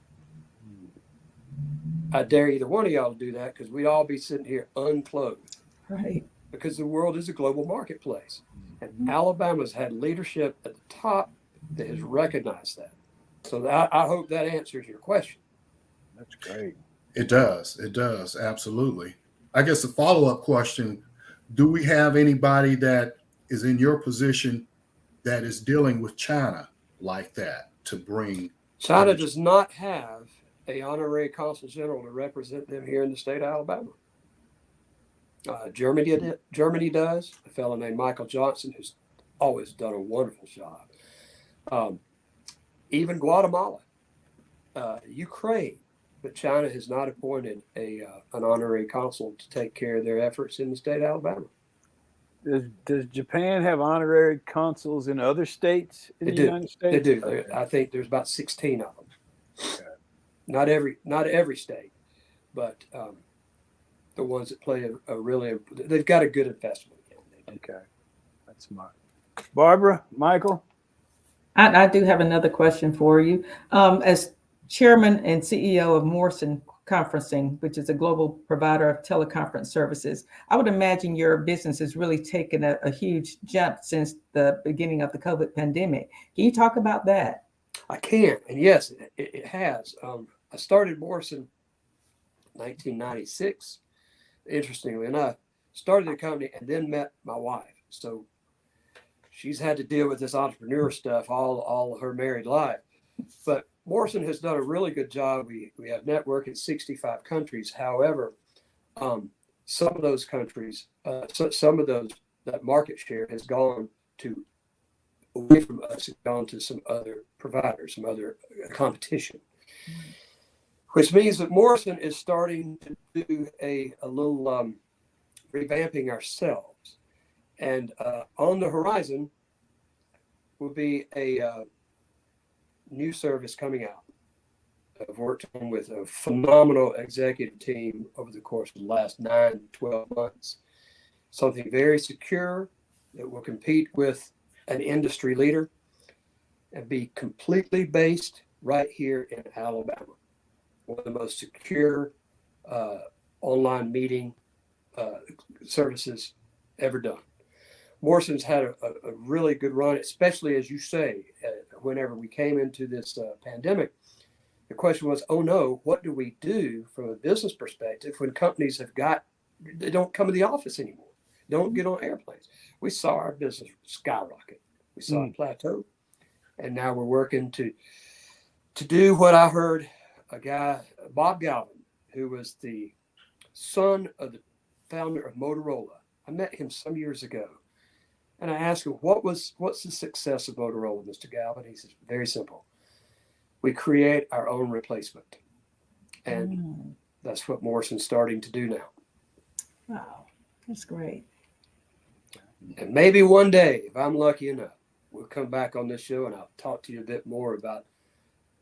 I dare either one of y'all to do that, because we'd all be sitting here unclothed. Right. Because the world is a global marketplace. And Alabama's had leadership at the top that has recognized that. So I hope that answers your question. That's great. It does. It does. Absolutely. I guess the follow-up question, do we have anybody that is in your position that is dealing with China like that to bring? China does not have a honorary consul general to represent them here in the state of Alabama. Germany does. A fellow named Michael Johnson, who's always done a wonderful job. Even Guatemala, Ukraine, but China has not appointed an honorary consul to take care of their efforts in the state of Alabama. Does Japan have honorary consuls in other states in the United States? They do. Okay. I think there's about 16 of them. Okay. Not every state, but the ones that play a really, they've got a good investment. Okay, that's smart. Barbara, Michael? I do have another question for you. As chairman and CEO of Moreson Conferencing, which is a global provider of teleconference services, I would imagine your business has really taken a huge jump since the beginning of the COVID pandemic. Can you talk about that? I can, and yes, it has. I started Moreson in 1996. Interestingly enough, started the company and then met my wife. So she's had to deal with this entrepreneur stuff all her married life. But Moreson has done a really good job. We have network in 65 countries. However, some of those countries, that market share has gone away from us and gone to some other providers, some other competition. Which means that Moreson is starting to do a little revamping ourselves. And on the horizon will be a new service coming out. I've worked on with a phenomenal executive team over the course of the last 9 to 12 months. Something very secure that will compete with an industry leader and be completely based right here in Alabama. One of the most secure online meeting services ever done. Moreson's had a really good run, especially as you say, whenever we came into this pandemic, the question was, oh no, what do we do from a business perspective when companies they don't come to the office anymore, don't get on airplanes? We saw our business skyrocket. We saw a plateau. And now we're working to do what I heard a guy, Bob Galvin, who was the son of the founder of Motorola. I met him some years ago. And I asked him, what's the success of Motorola, Mr. Galvin? He says, very simple. We create our own replacement. And that's what Moreson's starting to do now. Wow, that's great. And maybe one day, if I'm lucky enough, we'll come back on this show and I'll talk to you a bit more about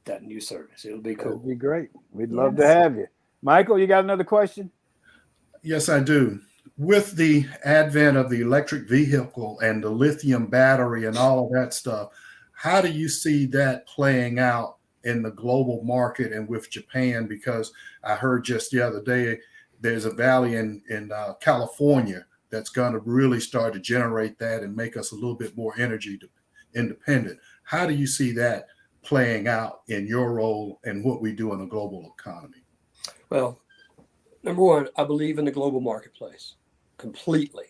that new service. It'll be cool. It'll be great. We'd love to have you. Michael, you got another question? Yes, I do. With the advent of the electric vehicle and the lithium battery and all of that stuff, how do you see that playing out in the global market and with Japan? Because I heard just the other day, there's a valley in California that's going to really start to generate that and make us a little bit more energy independent. How do you see that playing out in your role and what we do in the global economy? Well, number one, I believe in the global marketplace completely.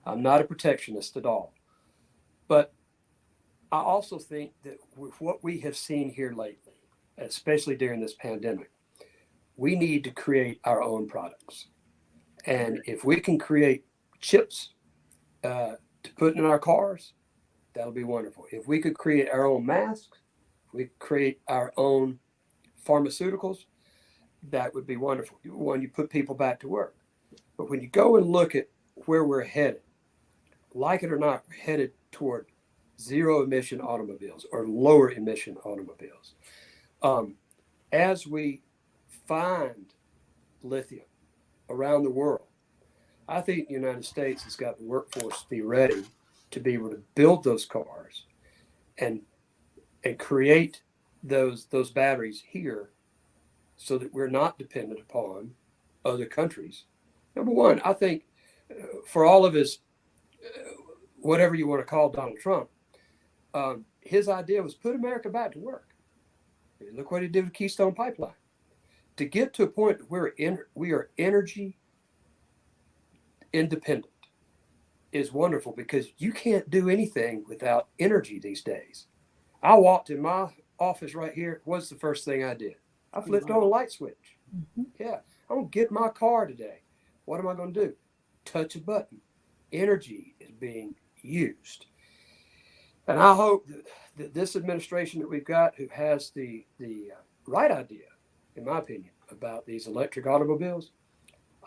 I'm not a protectionist at all. But I also think that with what we have seen here lately, especially during this pandemic, we need to create our own products. And if we can create chips to put in our cars, that'll be wonderful. If we could create our own masks, we create our own pharmaceuticals, that would be wonderful. When you put people back to work. But when you go and look at where we're headed, like it or not, we're headed toward zero emission automobiles or lower emission automobiles. As we find lithium around the world, I think the United States has got the workforce to be ready to be able to build those cars and create those batteries here so that we're not dependent upon other countries. Number one, I think for all of his, whatever you want to call Donald Trump, his idea was put America back to work. Look what he did with Keystone Pipeline. To get to a point where we are energy independent is wonderful because you can't do anything without energy these days. I walked in my office right here. What's the first thing I did? I flipped on a light switch. Yeah, I'm going to get my car today. What am I going to do? Touch a button. Energy is being used. And I hope that this administration that we've got, who has the right idea, in my opinion, about these electric automobiles,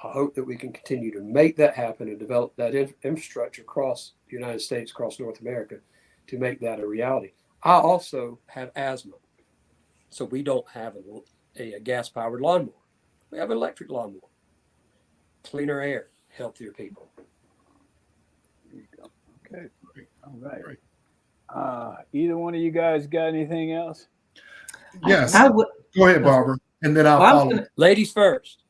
I hope that we can continue to make that happen and develop that infrastructure across the United States, across North America, to make that a reality. I also have asthma, so we don't have a gas-powered lawnmower. We have an electric lawnmower. Cleaner air, healthier people. There you go. Okay. All right. Either one of you guys got anything else? Yes. Go ahead, Barbara, and then I'll follow. Ladies first.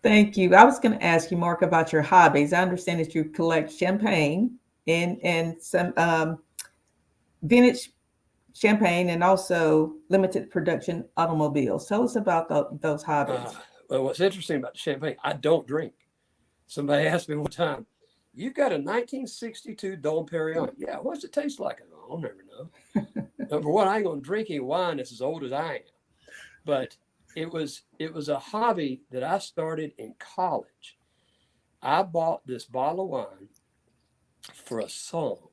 Thank you. I was going to ask you, Mark, about your hobbies. I understand that you collect champagne and some vintage champagne and also limited production automobiles. Tell us about those hobbies. Well, what's interesting about the champagne, I don't drink. Somebody asked me one time, you've got a 1962 Dom Perignon. Yeah, what's it taste like? I'll never know. Number one, I ain't going to drink any wine that's as old as I am. But it was a hobby that I started in college. I bought this bottle of wine for a song.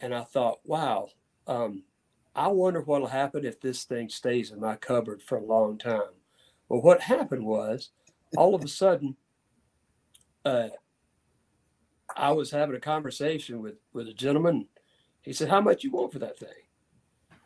And I thought, wow, I wonder what'll happen if this thing stays in my cupboard for a long time. Well, what happened was, all of a sudden, I was having a conversation with a gentleman. He said, how much you want for that thing?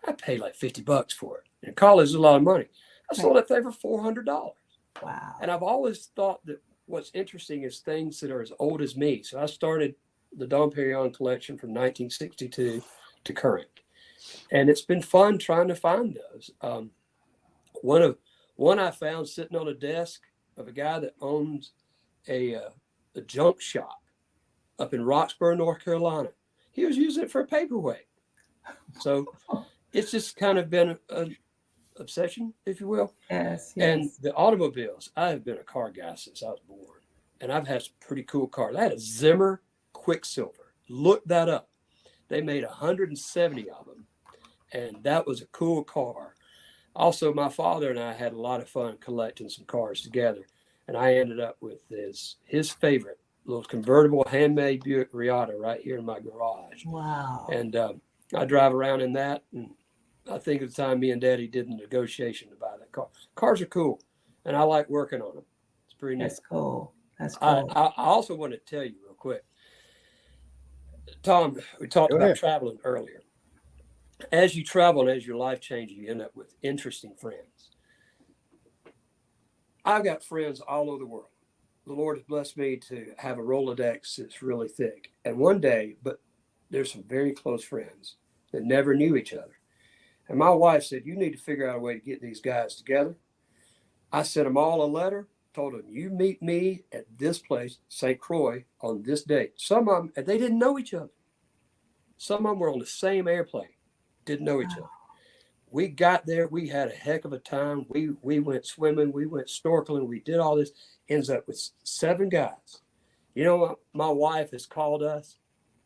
I paid like $50 for it. In college, is a lot of money. I sold that thing for $400. Wow. And I've always thought that what's interesting is things that are as old as me. So I started the Dom Perignon collection from 1962 to current. And it's been fun trying to find those. One I found sitting on a desk of a guy that owns a junk shop up in Roxborough, North Carolina. He was using it for a paperweight. So it's just kind of been an obsession, if you will. Yes. And the automobiles, I have been a car guy since I was born. And I've had some pretty cool cars. I had a Zimmer Quicksilver. Look that up. They made 170 of them. And that was a cool car. Also, my father and I had a lot of fun collecting some cars together. And I ended up with his favorite little convertible handmade Buick Riata right here in my garage. Wow. And I drive around in that. And I think at the time me and Daddy did a negotiation to buy that car. Cars are cool, and I like working on them. It's pretty neat. That's cool. That's cool. I also want to tell you real quick, Thom, we talked Go about ahead. traveling earlier. As you travel and as your life changes, you end up with interesting friends. I've got friends all over the world. The Lord has blessed me to have a Rolodex that's really thick. And one day, but there's some very close friends that never knew each other. And my wife said, you need to figure out a way to get these guys together. I sent them all a letter, told them, you meet me at this place, St. Croix, on this date. Some of them, they didn't know each other. Some of them were on the same airplane, didn't know each other. We got there. We had a heck of a time. We went swimming. We went snorkeling. We did all this. Ends up with 7 guys. You know what? My wife has called us.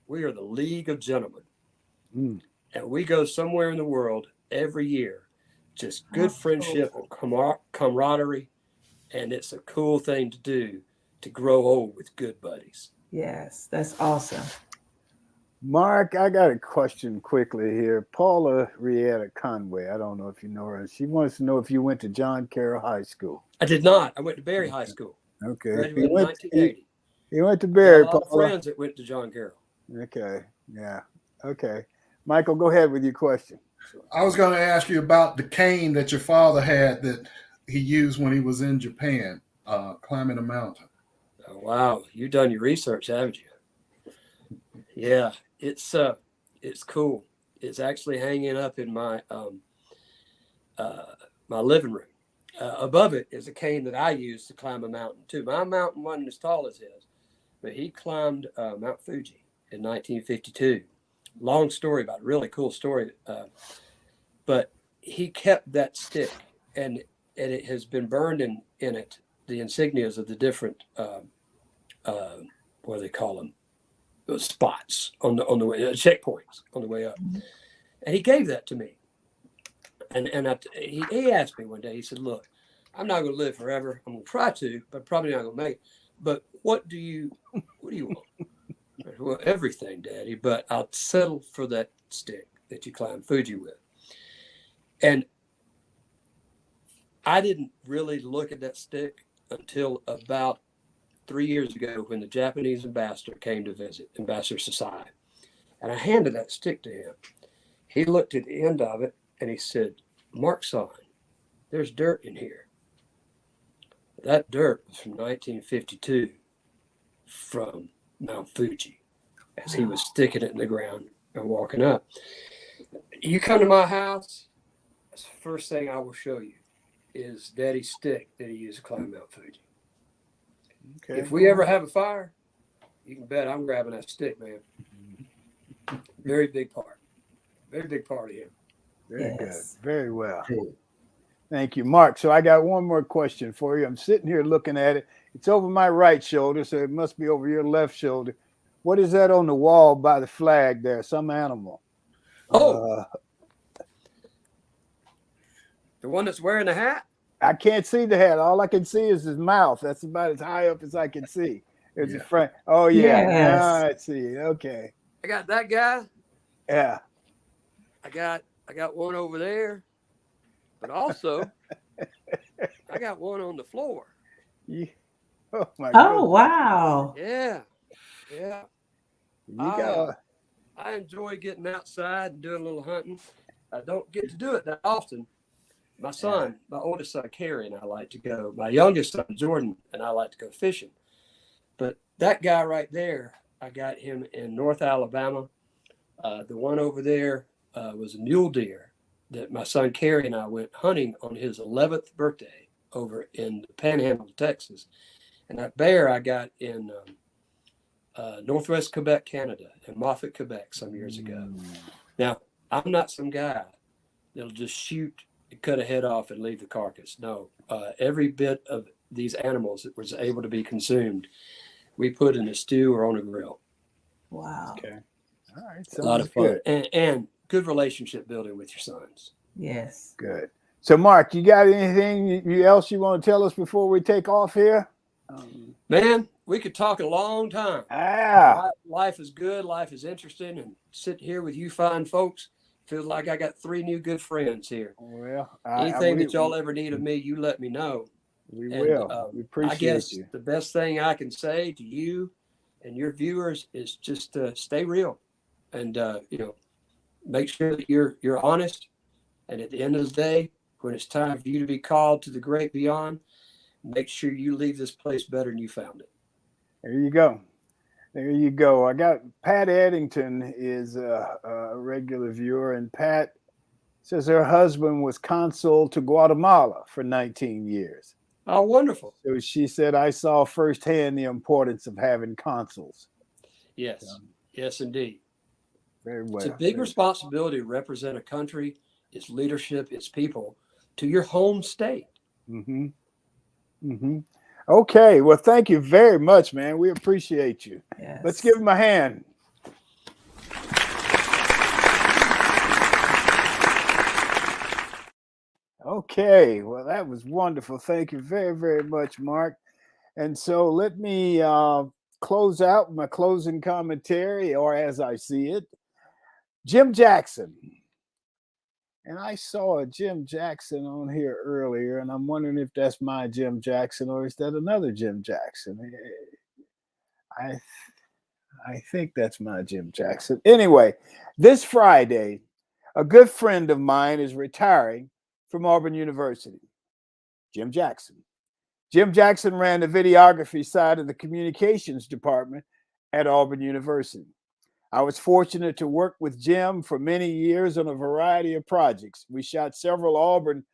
We are the League of Gentlemen. Mm. And we go somewhere in the world every year. Just good friendship and camaraderie. And it's a cool thing to do to grow old with good buddies. Yes, that's awesome. Mark, I got a question quickly here. Paula Rietta Conway, I don't know if you know her. She wants to know if you went to John Carroll High School. I did not. I went to Berry High School. Okay. Graduated in 1980. He went to Berry, I had a lot of Paula. friends that went to John Carroll. Okay. Yeah. Okay. Michael, go ahead with your question. I was going to ask you about the cane that your father had that he used when he was in Japan, climbing a mountain. Oh, wow. You've done your research, haven't you? Yeah, it's cool. It's actually hanging up in my my living room. Above it is a cane that I used to climb a mountain too. My mountain wasn't as tall as his, but he climbed Mount Fuji in 1952. Long story, about really cool story. But he kept that stick, and it has been burned in it, the insignias of the different what do they call them? Those spots on the way, checkpoints on the way up. And he gave that to me. And he asked me one day, he said, look, I'm not going to live forever. I'm going to try to, but probably not going to make it. But what do you want? I said, well, everything, Daddy, but I'll settle for that stick that you climb Fuji with. And I didn't really look at that stick until about 3 years ago when the Japanese ambassador came to visit, Ambassador Sasai. And I handed that stick to him. He looked at the end of it and he said, Mark-san, there's dirt in here. That dirt was from 1952 from Mount Fuji as he was sticking it in the ground and walking up. You come to my house, that's the first thing I will show you is Daddy's stick that he used to climb Mount Fuji. Okay. If we ever have a fire, you can bet I'm grabbing that stick, man. Very big part. Very big part of him. Very Yes. good. Very well. Cool. Thank you, Mark. So I got one more question for you. I'm sitting here looking at it. It's over my right shoulder, so it must be over your left shoulder. What is that on the wall by the flag there? Some animal. Oh, the one that's wearing the hat? I can't see the hat. All I can see is his mouth. That's about as high up as I can see. It's a front. Oh, yeah. Yes. Now I see. Okay. I got that guy. Yeah. I got one over there. But also, I got one on the floor. You, oh, my Oh, goodness. wow. Yeah. Yeah. You got, I enjoy getting outside and doing a little hunting. I don't get to do it that often. My son, my oldest son, Kerry, and I like to go. My youngest son, Jordan, and I like to go fishing. But that guy right there, I got him in North Alabama. The one over there was a mule deer that my son, Kerry, and I went hunting on his 11th birthday over in the Panhandle of Texas. And that bear I got in Northwest Quebec, Canada, in Moffat, Quebec, some years ago. Now, I'm not some guy that'll just shoot, cut a head off and leave the carcass. No, every bit of these animals that was able to be consumed, we put in a stew or on a grill. Wow. okay. All right. A lot of fun. Good. And good relationship building with your sons. Yes. Good. So, Mark, you got anything else you want to tell us before we take off here? Man, we could talk a long time. Life is good. Life is interesting. And sitting here with you fine folks, feels like I got 3 new good friends here. Well, anything that y'all ever need of me, you let me know. We will. We appreciate I guess you. the best thing I can say to you and your viewers is just stay real, and make sure that you're honest. And at the end of the day, when it's time for you to be called to the great beyond, make sure you leave this place better than you found it. There you go. There you go. I got Pat Eddington is a regular viewer, and Pat says her husband was consul to Guatemala for 19 years. Oh, wonderful. So she said, I saw firsthand the importance of having consuls. Yes. Yes, indeed. Very well. It's a big responsibility to represent a country, its leadership, its people, to your home state. Mm-hmm. Mm-hmm. Okay. Well, thank you very much, man. We appreciate you. Yes. Let's give him a hand. Okay. Well, that was wonderful. Thank you very, very much, Mark. And so let me close out my closing commentary, or as I see it, Jim Jackson. And I saw a Jim Jackson on here earlier, and I'm wondering if that's my Jim Jackson or is that another Jim Jackson? I think that's my Jim Jackson. Anyway, this Friday, a good friend of mine is retiring from Auburn University, Jim Jackson. Jim Jackson ran the videography side of the communications department at Auburn University. I was fortunate to work with Jim for many years on a variety of projects. We shot several Auburn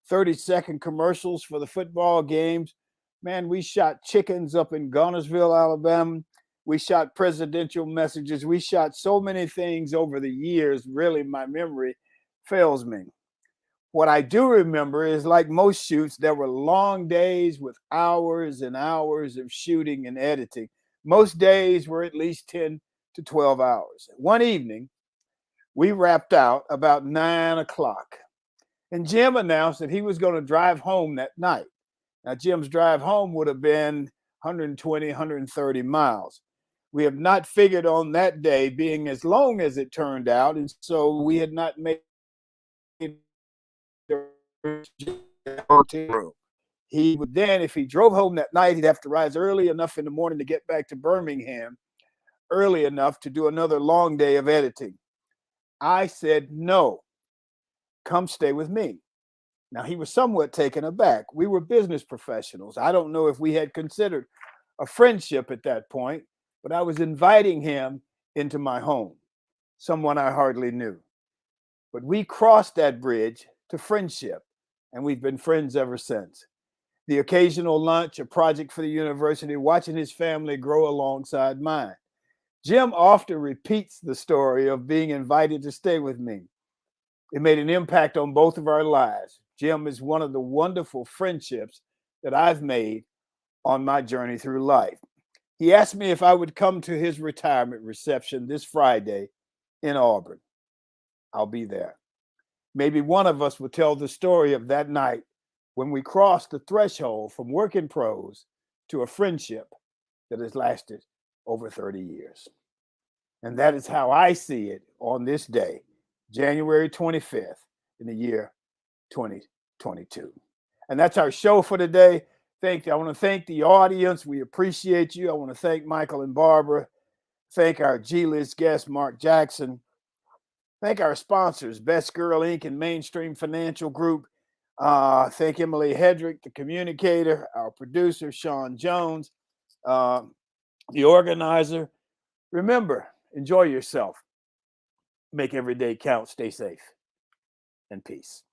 30-second commercials for the football games. Man, we shot chickens up in Gunnersville, Alabama. We shot presidential messages. We shot so many things over the years. Really, my memory fails me. What I do remember is, like most shoots, there were long days with hours and hours of shooting and editing. Most days were at least 10 to 12 hours. One evening, we wrapped out about 9 o'clock, and Jim announced that he was going to drive home that night. Now, Jim's drive home would have been 120, 130 miles. We have not figured on that day being as long as it turned out, and so we had not made hotel room. He would then, if he drove home that night, he'd have to rise early enough in the morning to get back to Birmingham early enough to do another long day of editing. I said, no, come stay with me. Now, he was somewhat taken aback. We were business professionals. I don't know if we had considered a friendship at that point, but I was inviting him into my home, someone I hardly knew. But we crossed that bridge to friendship, and we've been friends ever since. The occasional lunch, a project for the university, watching his family grow alongside mine. Jim often repeats the story of being invited to stay with me. It made an impact on both of our lives. Jim is one of the wonderful friendships that I've made on my journey through life. He asked me if I would come to his retirement reception this Friday in Auburn. I'll be there. Maybe one of us will tell the story of that night when we crossed the threshold from working pros to a friendship that has lasted over 30 years. And that is how I see it on this day, January 25th in the year 2022. And that's our show for today. I want to thank the audience. We appreciate you. I want to thank Michael and Barbara. Thank our G-list guest, Mark Jackson. Thank our sponsors, Best Girl Inc. and Mainstream Financial Group. Thank Emily Hedrick, the communicator, our producer, Sean Jones, the organizer. Remember, enjoy yourself. Make every day count. Stay safe and peace.